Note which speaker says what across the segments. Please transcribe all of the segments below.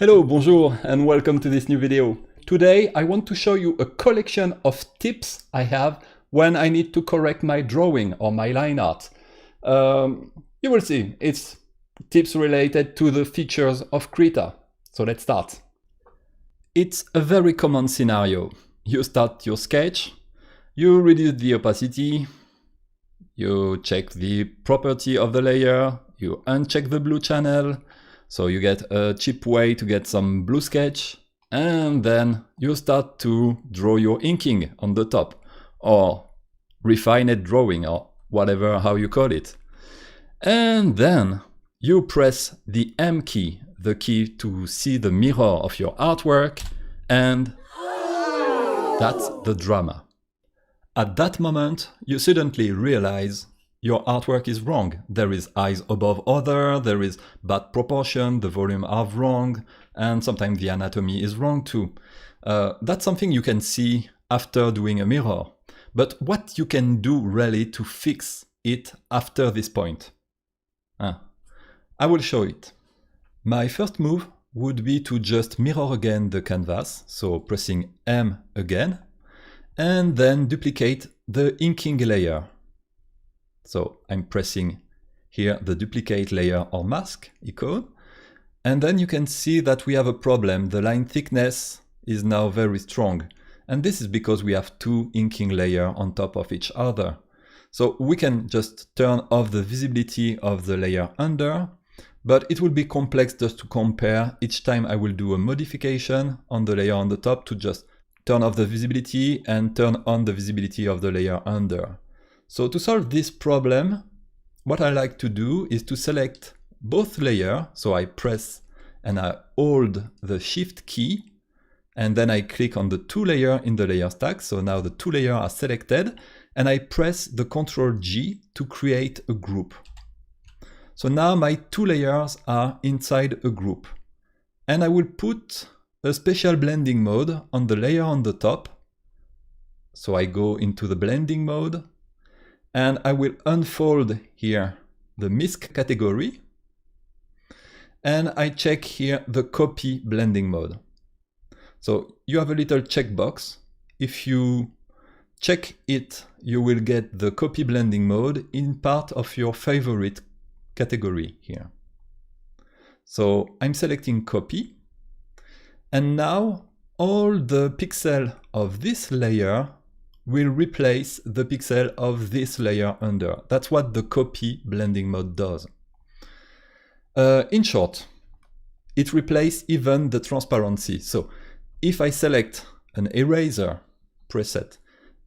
Speaker 1: Hello, bonjour, and welcome to this new video. Today I want to show you a collection of tips I have when I need to correct my drawing or my line art. You will see, it's tips related to the features of Krita. So let's start. It's a very common scenario. You start your sketch, you reduce the opacity, you check the property of the layer, you uncheck the blue channel, so you get a cheap way to get some blue sketch, and then you start to draw your inking on the top, or refined drawing, or whatever how you call it. And then you press the M key, the key to see the mirror of your artwork, and that's the drama. At that moment, you suddenly realize your artwork is wrong. There is eyes above other, there is bad proportion, the volume are wrong, and sometimes the anatomy is wrong too. That's something you can see after doing a mirror. But what you can do really to fix it after this point? I will show it. My first move would be to just mirror again the canvas, so pressing M again, and then duplicate the inking layer. So I'm pressing here the duplicate layer or mask icon, and then you can see that we have a problem. The line thickness is now very strong, and this is because we have two inking layers on top of each other. So we can just turn off the visibility of the layer under, but it will be complex just to compare each time I will do a modification on the layer on the top to just turn off the visibility and turn on the visibility of the layer under. So to solve this problem, what I like to do is to select both layers. So I press and I hold the Shift key, and then I click on the two layers in the layer stack. So now the two layers are selected, and I press the Ctrl G to create a group. So now my two layers are inside a group, and I will put a special blending mode on the layer on the top. So I go into the blending mode, and I will unfold here the misc category, and I check here the copy blending mode. So you have a little checkbox. If you check it, you will get the copy blending mode in part of your favorite category here. So I'm selecting copy, and now all the pixels of this layer will replace the pixel of this layer under. That's what the copy blending mode does. In short, it replaces even the transparency. So if I select an eraser preset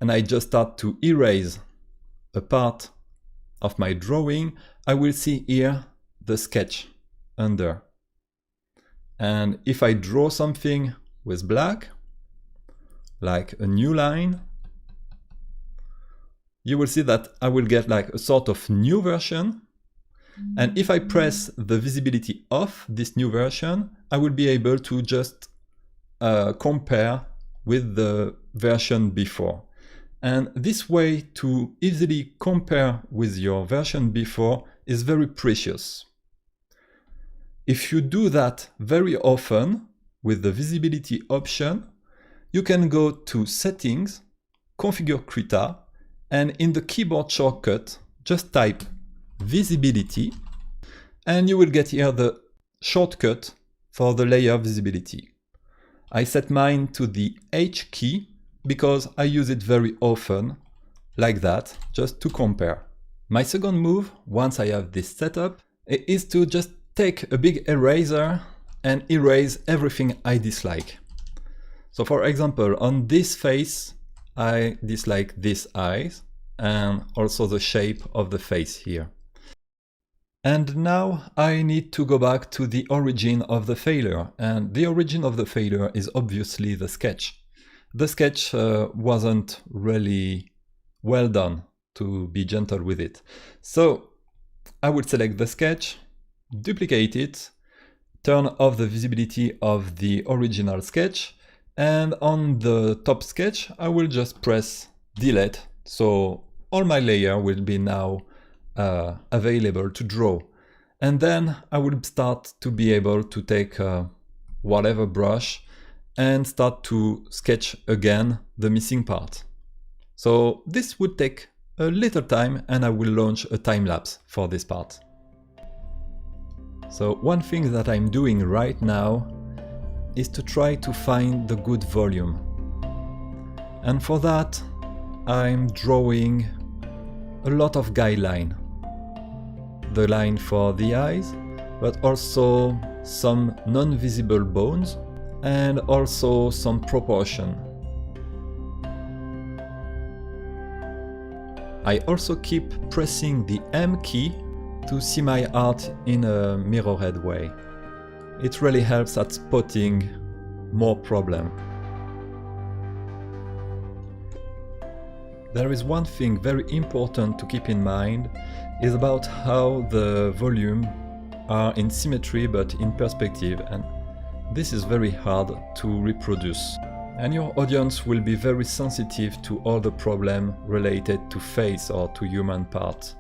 Speaker 1: and I just start to erase a part of my drawing, I will see here the sketch under. And if I draw something with black, like a new line, you will see that I will get like a sort of new version. And if I press the visibility off this new version, I will be able to just compare with the version before. And this way to easily compare with your version before is very precious. If you do that very often with the visibility option, you can go to Settings, Configure Krita, and in the keyboard shortcut, just type visibility, and you will get here the shortcut for the layer visibility. I set mine to the H key because I use it very often, like that, just to compare. My second move, once I have this setup, is to just take a big eraser and erase everything I dislike. So for example, on this face, I dislike these eyes and also the shape of the face here. And now I need to go back to the origin of the failure. And the origin of the failure is obviously the sketch. The sketch wasn't really well done, to be gentle with it. So I would select the sketch, duplicate it, turn off the visibility of the original sketch, and on the top sketch, I will just press delete. So all my layer will be now available to draw. And then I will start to be able to take whatever brush and start to sketch again the missing part. So this would take a little time, and I will launch a time-lapse for this part. So one thing that I'm doing right now is to try to find the good volume. And for that, I'm drawing a lot of guideline. The line for the eyes, but also some non-visible bones and also some proportion. I also keep pressing the M key to see my art in a mirrorhead way. It really helps at spotting more problem. There is one thing very important to keep in mind, is about how the volume are in symmetry but in perspective, and this is very hard to reproduce. And your audience will be very sensitive to all the problem related to face or to human parts.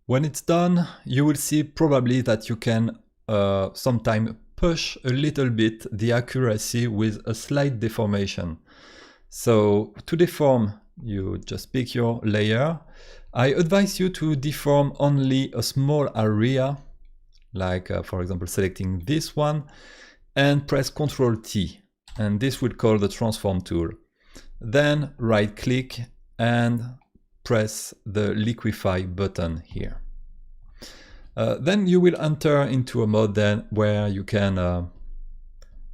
Speaker 1: When it's done, you will see probably that you can sometimes push a little bit the accuracy with a slight deformation. So to deform, you just pick your layer. I advise you to deform only a small area, like for example selecting this one, and press Ctrl T, and this will call the transform tool. Then right click and press the liquefy button here. Then you will enter into a mode then where you can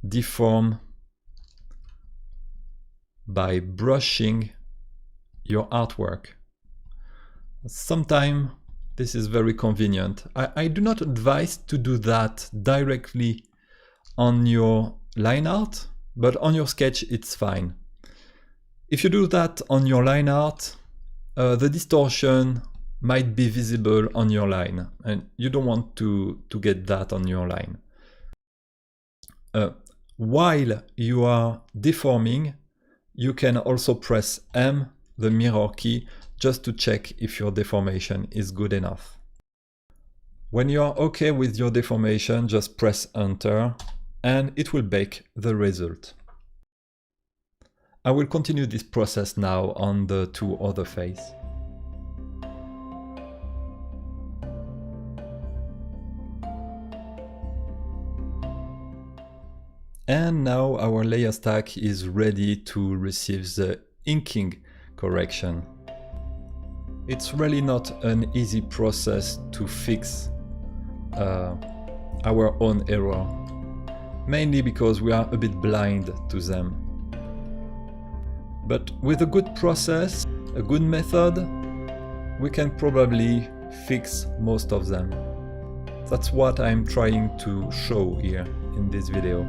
Speaker 1: deform by brushing your artwork. Sometimes this is very convenient. I do not advise to do that directly on your line art, but on your sketch it's fine. If you do that on your line art, the distortion might be visible on your line, and you don't want to get that on your line. While you are deforming, you can also press M, the mirror key, just to check if your deformation is good enough. When you are okay with your deformation, just press Enter, and it will bake the result. I will continue this process now on the two other faces. And now our layer stack is ready to receive the inking correction. It's really not an easy process to fix our own error, mainly because we are a bit blind to them. But with a good process, a good method, we can probably fix most of them. That's what I'm trying to show here in this video.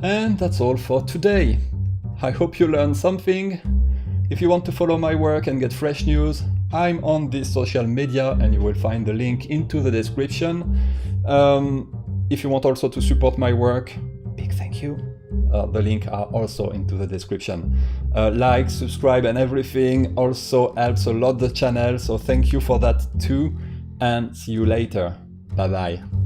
Speaker 1: And that's all for today. I hope you learned something. If you want to follow my work and get fresh news, I'm on this social media and you will find the link into the description. If you want also to support my work, big thank you. The link are also into the description. Like, subscribe and everything also helps a lot the channel, so thank you for that too, and see you later. Bye bye.